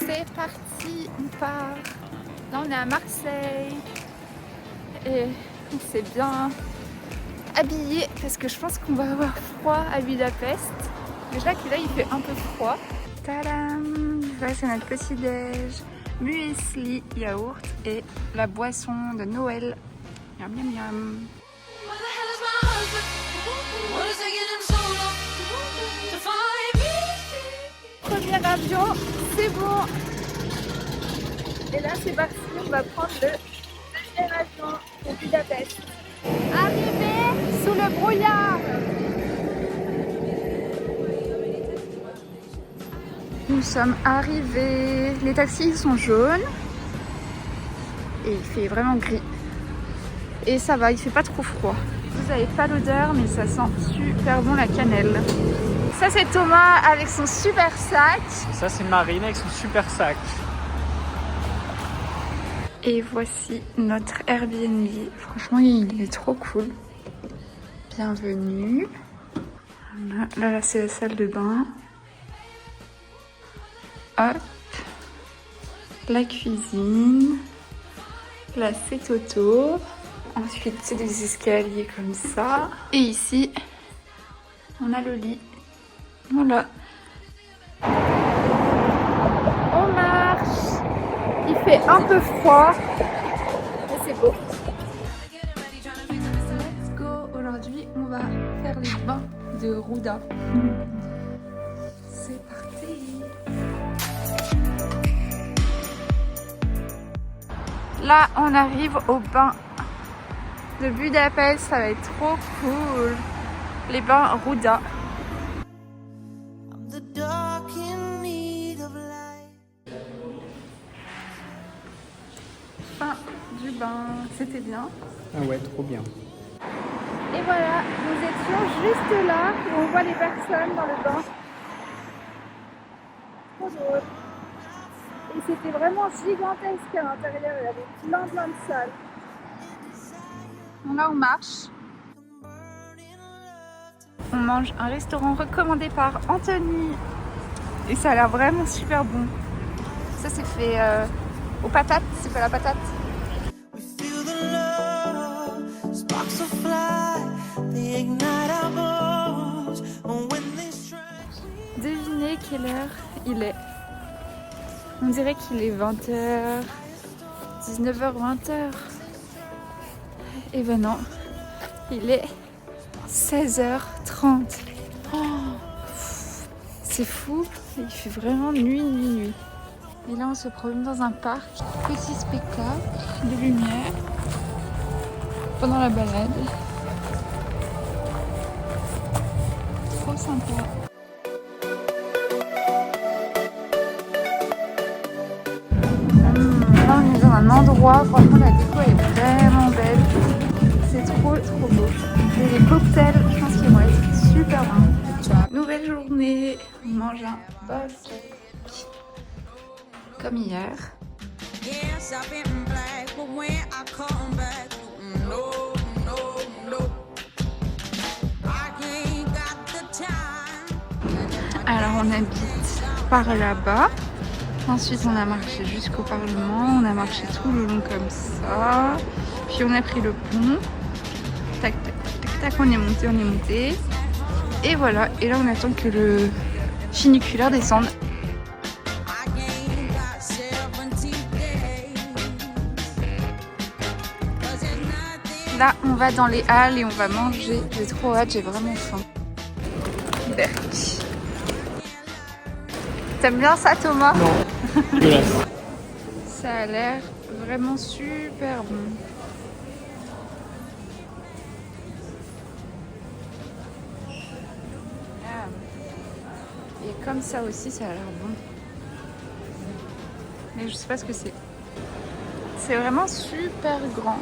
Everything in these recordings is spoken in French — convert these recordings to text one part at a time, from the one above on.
C'est parti, on part. Là on est à Marseille et on s'est bien habillé parce que je pense qu'on va avoir froid à Budapest. Déjà que là il fait un peu froid. Tadam! Ça c'est notre petit déj. Muesli, yaourt et la boisson de Noël. Miam miam miam. Premier avion, c'est bon. Et là c'est parti, on va prendre le deuxième avion pour Budapest. Arrivé sous le brouillard. Nous sommes arrivés. Les taxis sont jaunes et il fait vraiment gris. Et ça va, il fait pas trop froid. Vous n'avez pas l'odeur, mais ça sent super bon la cannelle. Ça c'est Thomas avec son super sac. Ça c'est Marine avec son super sac. Et voici notre Airbnb. Franchement, il est trop cool. Bienvenue. Voilà. Là c'est la salle de bain. Hop. La cuisine. Là c'est Toto. Ensuite c'est des escaliers comme ça. Et ici, on a le lit. Voilà. On marche. Il fait un peu froid, mais c'est beau. Let's go. Aujourd'hui, on va faire les bains de Ruda. C'est parti. Là, on arrive au bain de Budapest. Ça va être trop cool. Les bains Ruda. Fin du bain, c'était bien. Ah ouais, trop bien. Et voilà, nous étions juste là où on voit les personnes dans le bain. Trop drôle. Et c'était vraiment gigantesque à l'intérieur, il y avait plein de salles. Bon, là on marche. On mange un restaurant recommandé par Anthony. Et ça a l'air vraiment super bon. Ça c'est fait aux patates, c'est fait à la patate. Devinez quelle heure il est. On dirait qu'il est 20h, 19h, 20h. Et ben non, il est 16h30. Oh, c'est fou, il fait vraiment nuit. Et là on se promène dans un parc, petit spectacle de lumière pendant la balade. Trop sympa. Là on est dans un endroit, franchement la déco est vraiment belle. C'est trop beau. Et les cocktails, je pense qu'ils vont être super bons. Nouvelle journée, on mange un bœuf comme hier. Alors on habite par là-bas. Ensuite on a marché jusqu'au Parlement, on a marché tout le long comme ça. Puis on a pris le pont. Tac tac tac tac, on est monté. Et voilà, et là on attend que le funiculaire descende. Là on va dans les halles et on va manger. J'ai trop hâte, j'ai vraiment faim. Berk. T'aimes bien ça Thomas? Non. Ça a l'air vraiment super bon. Et comme ça aussi, ça a l'air bon. Mais je sais pas ce que c'est. C'est vraiment super grand.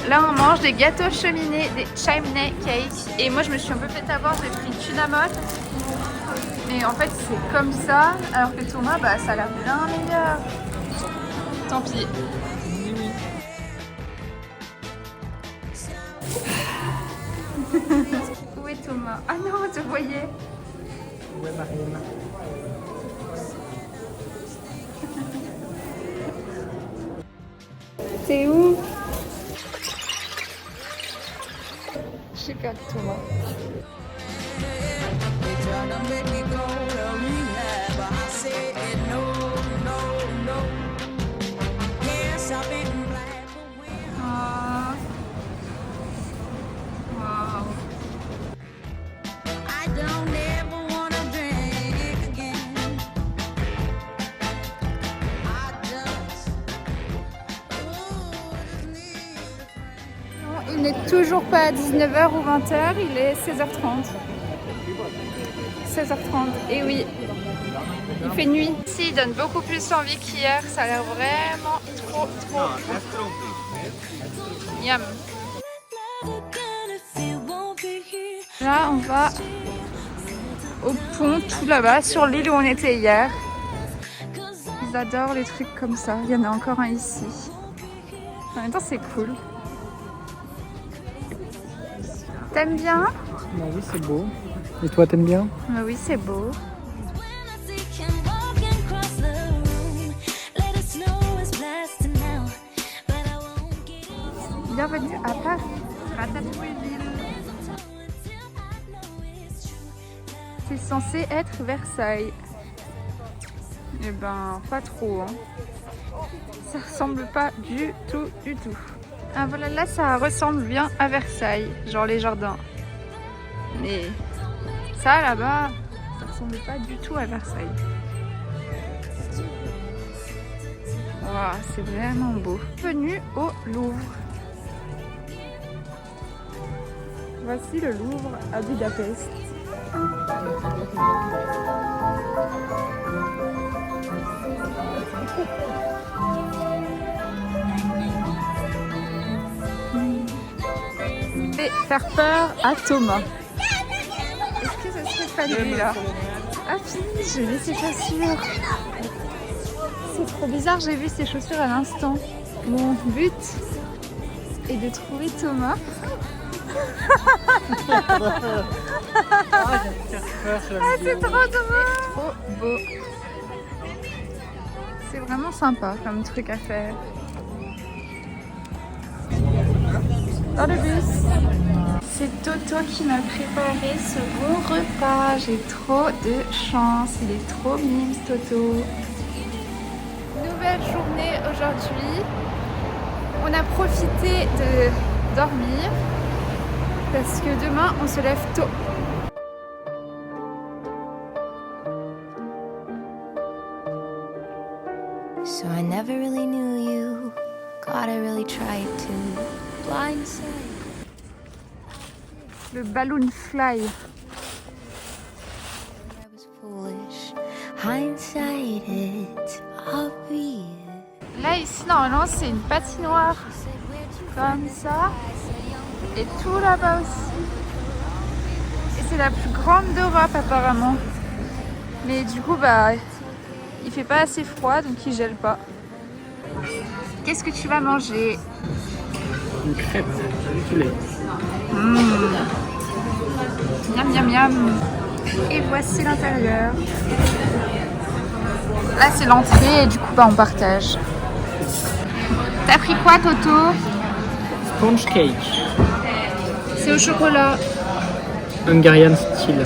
Là, on mange des gâteaux cheminés, des chimney cakes. Et moi, je me suis un peu fait avoir, j'ai pris tuna mode. Mais en fait, c'est comme ça. Alors que Thomas, bah, ça a l'air bien meilleur. Tant pis. Où est Thomas? Ah non, je te voyais. Où est Marine? T'es où? Je perds Thomas. Ah. Wow. Il n'est toujours pas à 19h ou 20h, il est 16h30. 16h30, et oui, il fait nuit. Ici, il donne beaucoup plus envie qu'hier, ça a l'air vraiment trop. Miam. Là, on va au pont tout là-bas, sur l'île où on était hier. Ils adorent les trucs comme ça, il y en a encore un ici. En même temps, c'est cool. T'aimes bien? Bah oui, c'est beau. Et toi, t'aimes bien? Bah oui, c'est beau. Bienvenue à Paris, Ratatouilleville. C'est censé être Versailles. Eh ben, pas trop. Hein. Ça ressemble pas du tout. Ah voilà, là ça ressemble bien à Versailles, genre les jardins. Mais ça là-bas, ça ressemble pas du tout à Versailles. Wow, c'est vraiment beau. Bienvenue au Louvre. Voici le Louvre à Budapest. Et faire peur à Thomas. Est-ce que ce serait pas lui là? Ah fini, j'ai vu ses chaussures. C'est trop bizarre, j'ai vu ses chaussures à l'instant. Mon but est de trouver Thomas. Ah, c'est trop drôle. Trop beau. C'est vraiment sympa comme truc à faire. Dans le bus. C'est Toto qui m'a préparé ce bon repas. J'ai trop de chance. Il est trop mime, Toto. Nouvelle journée aujourd'hui. On a profité de dormir parce que demain on se lève tôt. So I never really knew you. God, I really tried to blindside. Le balloon fly. I was foolish. Hindsight, it's obvious. Là ici normalement c'est une patinoire comme ça et tout là-bas aussi. Et c'est la plus grande d'Europe apparemment. Mais du coup bah il fait pas assez froid donc il gèle pas. Qu'est-ce que tu vas manger? Une crêpe au poulet. Miam miam miam. Et voici l'intérieur. Là c'est l'entrée et du coup bah on partage. T'as pris quoi Toto? Sponge cake. C'est au chocolat. Hungarian style.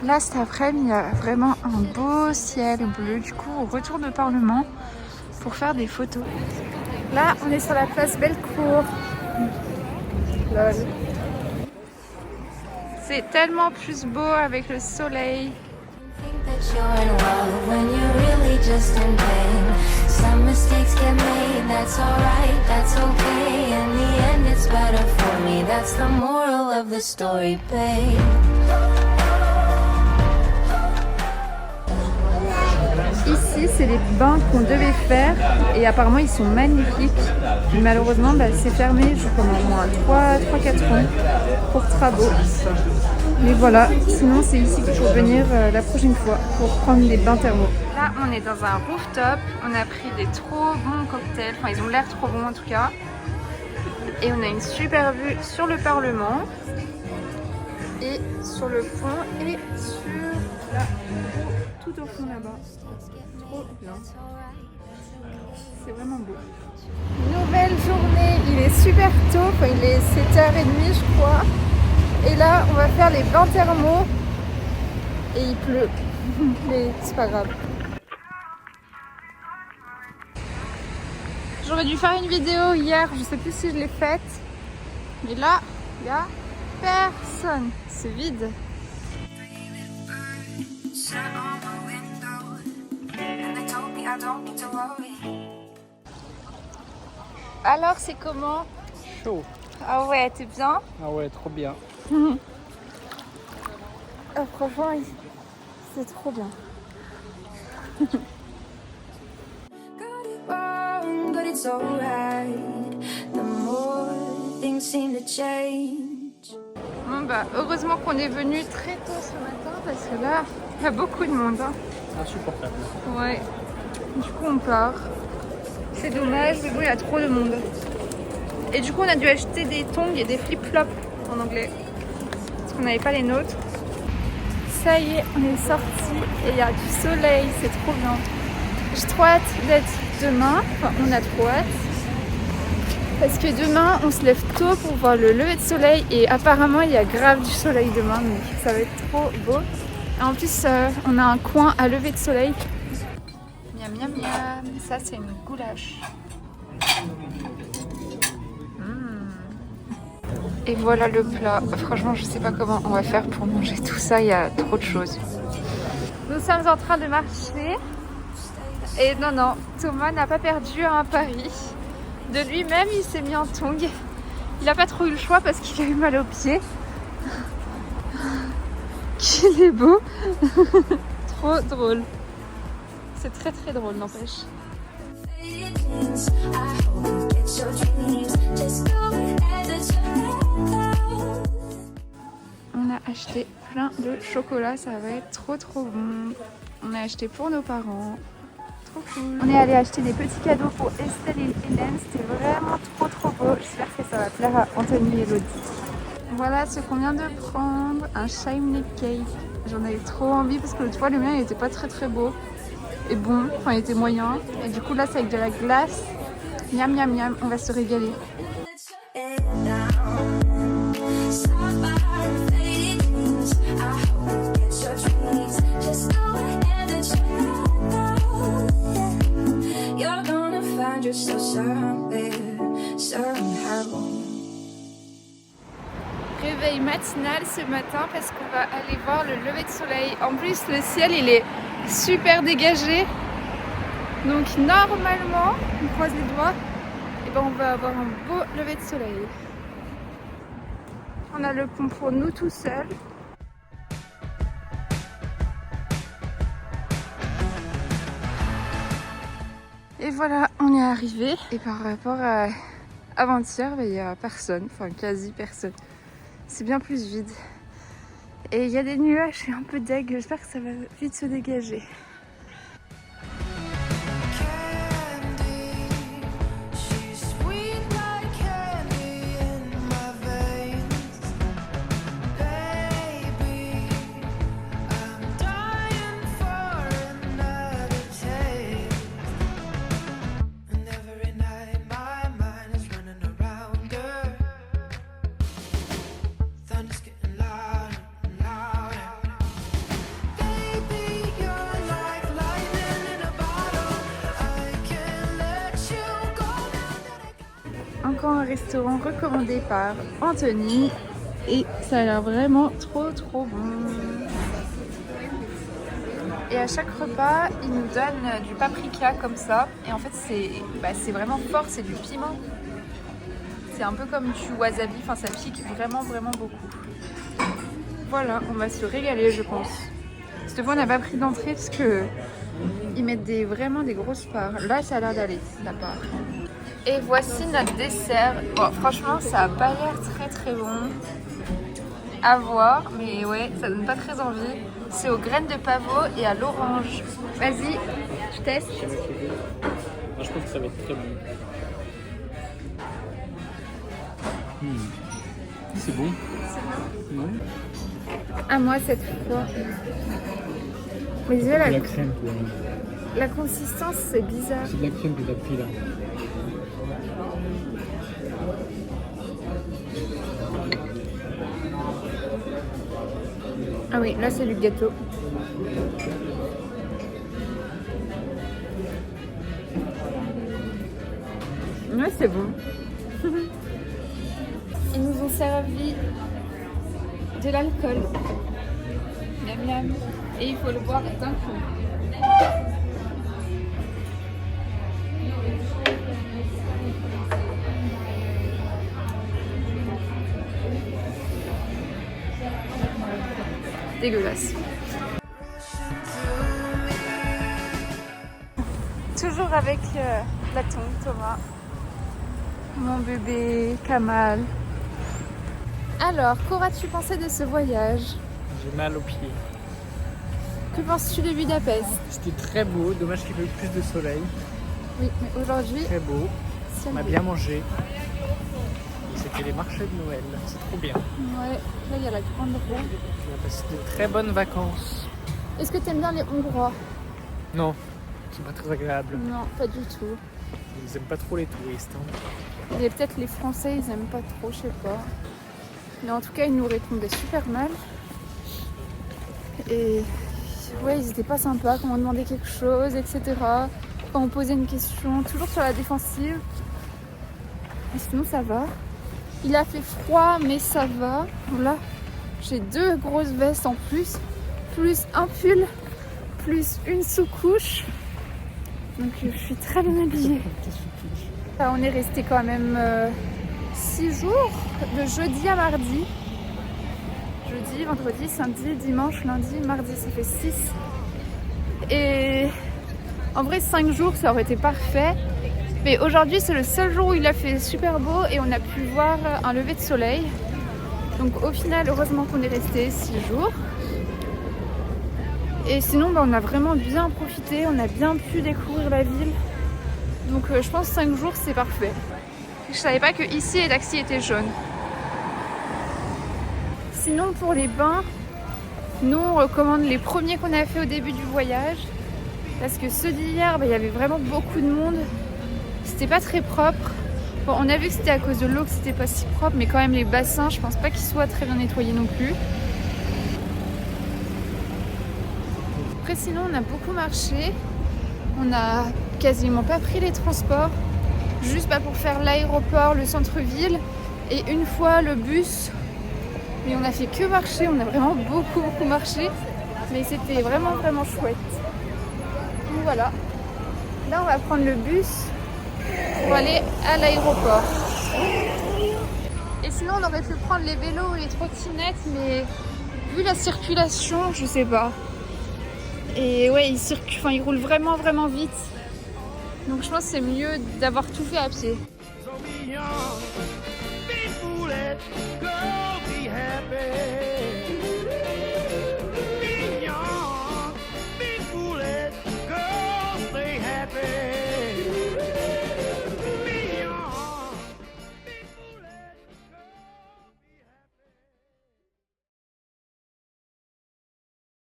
Là cet après-midi il y a vraiment un beau ciel bleu. Du coup on retourne au Parlement pour faire des photos. Là on est sur la place Bellecour. Lol. C'est tellement plus beau avec le soleil. Think that you're in love when you're really just in pain. Some mistakes get made, that's alright, that's okay. In the end, it's better for me. That's the moral of the story, babe. ici, c'est les bains qu'on devait faire et apparemment ils sont magnifiques. Mais malheureusement, c'est fermé pendant au moins 3-4 ans pour travaux. Mais voilà, sinon c'est ici qu'il faut venir la prochaine fois pour prendre des bains thermaux. Là, on est dans un rooftop, on a pris des trop bons cocktails, enfin ils ont l'air trop bons en tout cas. Et on a une super vue sur le Parlement et sur le pont et sur là, tout au fond là-bas. Trop bien. C'est vraiment beau. Nouvelle journée, il est super tôt, enfin, il est 7h30 je crois. Et là, on va faire les bains thermaux et il pleut. Mais c'est pas grave. J'aurais dû faire une vidéo hier, je sais plus si je l'ai faite. Mais là, il n'y a personne. C'est vide. Alors, c'est comment? Chaud. Ah ouais, t'es bien? Ah ouais, trop bien. Ah, franchement, c'est trop bien. But it's alright. The more things seem to change. Bon heureusement qu'on est venu très tôt ce matin parce que là, il y a beaucoup de monde. Hein. Insupportable. Ouais. Du coup, on part. C'est dommage, mais bon, il y a trop de monde. Et du coup, on a dû acheter des tongs et des flip-flops en anglais parce qu'on n'avait pas les nôtres. Ça y est, on est sorti et il y a du soleil, c'est trop bien. J'ai trop hâte d'être demain, enfin on a trop hâte, parce que demain on se lève tôt pour voir le lever de soleil et apparemment il y a grave du soleil demain, donc ça va être trop beau. Et en plus on a un coin à lever de soleil. Miam miam miam, ça c'est une goulash. Et voilà le plat, franchement je sais pas comment on va faire pour manger tout ça, il y a trop de choses. Nous sommes en train de marcher. Et non, Thomas n'a pas perdu un pari. De lui-même, il s'est mis en tongs. Il n'a pas trop eu le choix parce qu'il a eu mal aux pieds. Qu'il est beau. Trop drôle. C'est très très drôle, n'empêche. On a acheté plein de chocolat, ça va être trop bon. On a acheté pour nos parents. Cool. On est allé acheter des petits cadeaux pour Estelle et Hélène, c'était vraiment trop beau. J'espère que ça va plaire à Anthony et Elodie. Voilà ce qu'on vient de prendre, un shiny cake. J'en avais trop envie parce que l'autre fois le mien il était pas très beau et bon, enfin il était moyen. Et du coup là c'est avec de la glace. Miam miam miam, on va se régaler. Réveil matinal ce matin parce qu'on va aller voir le lever de soleil. En plus le ciel il est super dégagé. Donc normalement, on croise les doigts, et on va avoir un beau lever de soleil. On a le pont pour nous tout seuls. Et voilà, on est arrivé. Et par rapport à avant-hier, il n'y a personne, enfin quasi personne. C'est bien plus vide. Et il y a des nuages, je suis un peu deg. J'espère que ça va vite se dégager. Encore un restaurant recommandé par Anthony et ça a l'air vraiment trop bon. Et à chaque repas, il nous donne du paprika comme ça et en fait c'est vraiment fort, c'est du piment. C'est un peu comme du wasabi, enfin ça pique vraiment beaucoup. Voilà, on va se régaler je pense. Cette fois, on n'a pas pris d'entrée parce que ils mettent vraiment des grosses parts. Là, ça a l'air d'aller, la part. Et voici notre dessert. Bon, franchement, ça a pas l'air très très bon à voir, mais ouais, ça donne pas très envie. C'est aux graines de pavot et à l'orange. Vas-y, je teste. Je pense que ça va être très bon. C'est bon. C'est bon. Non. À moi cette fois. Mais déjà, La crème, toi. la consistance, c'est bizarre. C'est de la crème que t'as pris là. Ah oui, là c'est du gâteau. Ouais, c'est bon. Ils nous ont servi de l'alcool. Miam miam. Et il faut le boire d'un coup. Dégueulasse. Toujours avec la tongue, Thomas. Mon bébé, Kamal. Alors, qu'auras-tu pensé de ce voyage? J'ai mal aux pieds. Que penses-tu de Budapest? C'était très beau, dommage qu'il y ait eu plus de soleil. Oui, mais aujourd'hui, Très beau, si on a bien mangé. Et c'était les marchés de Noël, c'est trop bien. Ouais, là il y a la grande roue. On a passé de très bonnes vacances. Est-ce que tu aimes bien les Hongrois? Non, c'est pas très agréable. Non, pas du tout. Ils aiment pas trop les touristes. Hein. Et peut-être les Français, ils aiment pas trop, je sais pas. Mais en tout cas, ils nous répondaient super mal. Et ouais, ils étaient pas sympas quand on demandait quelque chose, etc. Quand on posait une question, toujours sur la défensive. Mais sinon, ça va. Il a fait froid, mais ça va. Là, j'ai 2 grosses vestes en plus un pull, plus une sous-couche. Donc je suis très bien habillée. On est resté quand même 6 jours, de jeudi à mardi. Jeudi, vendredi, samedi, dimanche, lundi, mardi, ça fait 6. Et en vrai, 5 jours, ça aurait été parfait. Mais aujourd'hui, c'est le seul jour où il a fait super beau et on a pu voir un lever de soleil. Donc au final, heureusement qu'on est resté 6 jours. Et sinon, on a vraiment bien profité, on a bien pu découvrir la ville. Donc je pense 5 jours, c'est parfait. Je savais pas que ici les taxis étaient jaunes. Sinon, pour les bains, nous on recommande les premiers qu'on a fait au début du voyage. Parce que ceux d'hier, il y avait vraiment beaucoup de monde. C'était pas très propre. Bon, on a vu que c'était à cause de l'eau que c'était pas si propre, mais quand même les bassins, je pense pas qu'ils soient très bien nettoyés non plus. Après sinon, on a beaucoup marché. On a quasiment pas pris les transports. Juste pour faire l'aéroport, le centre-ville et une fois le bus. Mais on a fait que marcher, on a vraiment beaucoup marché. Mais c'était vraiment chouette. Donc voilà. Là, on va prendre le bus pour aller à l'aéroport. Et sinon, on aurait pu prendre les vélos ou les trottinettes, mais vu la circulation, je sais pas. Et ouais, ils roulent vraiment vite. Donc je pense que c'est mieux d'avoir tout fait à pied. So be young, be foolish, go be happy.